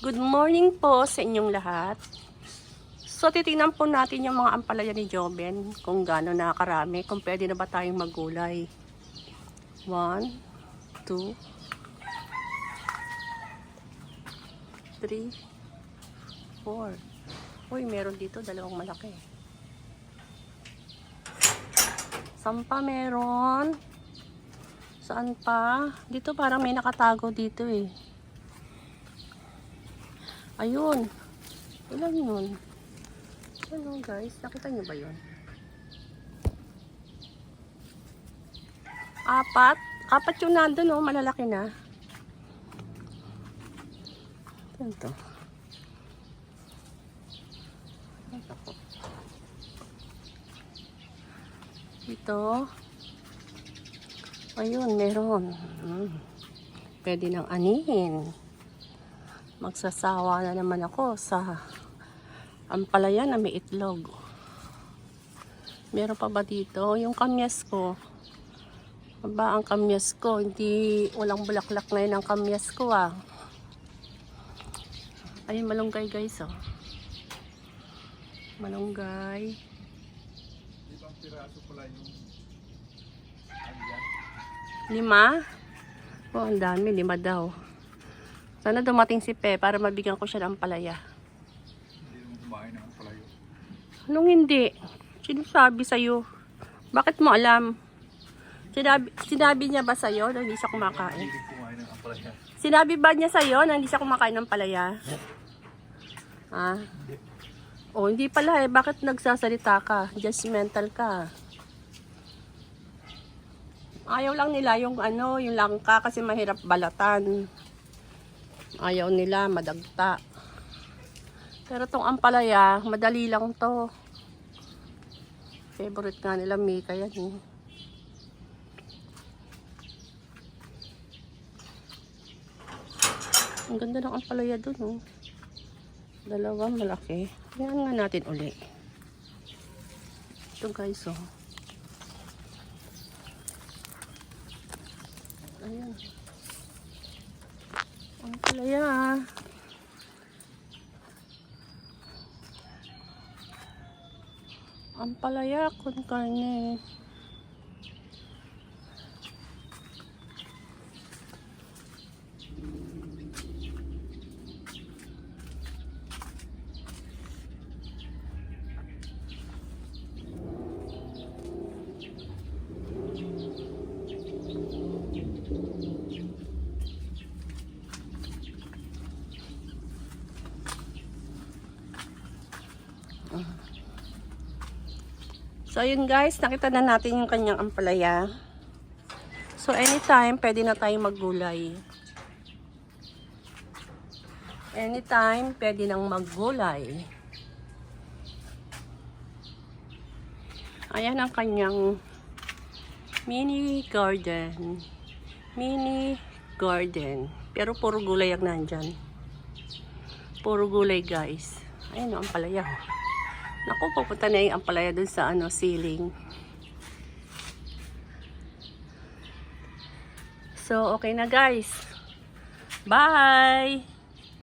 Good morning po sa inyong lahat. So, titingnan po natin yung mga ampalaya ni Joben, kung gaano nakakarami, kung pwede na ba tayong maggulay. 1, 2, 3, 4. Uy, meron dito, dalawang malaki. Saan pa meron? Saan pa? Dito parang may nakatago dito eh. Ayun. Ilan yun? Ano guys? Nakita nyo ba yun? 4. 4 yung nandun oh. Malalaki na. Ito. Ito. Ayun, meron. Pwede nang anihin. Magsasawa na naman ako sa ampalaya na may itlog. Meron pa ba dito? Yung kamyas ko. Aba, ang kamyas ko. Hindi, walang bulaklak na yun ang kamyas ko ah. Ayun, malunggay guys oh. Malunggay. Ibang piraso pala yung 5? Oh, ang dami. 5 daw. Sana dumating si Pe para mabigyan ko siya ng ampalaya. Hindi naman kumain ng ampalaya. Anong hindi? Sino sabi sa'yo? Bakit mo alam? Sinabi niya ba sa'yo na hindi siya kumakain? Hindi kumain ng ampalaya. Sinabi ba niya sa'yo na hindi siya kumakain ng palaya? Ha? Oh, hindi pala eh. Bakit nagsasalita ka? Judgmental ka. Ayaw lang nila yung ano, yung langka kasi mahirap balatan. Ayaw nila madagta. Pero tong ampalaya, madali lang to. Favorite nga nila Mika yan eh. Ang ganda ng ampalaya dun oh. 2 malaki. Tingnan nga natin uli. Ito guys oh. Ayan. Ampalaya. Ampalaya con carne. So ayun guys, nakita na natin yung kanyang ampalaya. So anytime, pwede na tayong maggulay. Anytime, pwede nang maggulay. Ayan ang kanyang mini garden. Mini garden. Pero puro gulay ang nandyan. Puro gulay guys. Ayan ang ampalaya. Naku, pupunta na yung ampalaya dun sa ano, ceiling. So, okay na guys. Bye!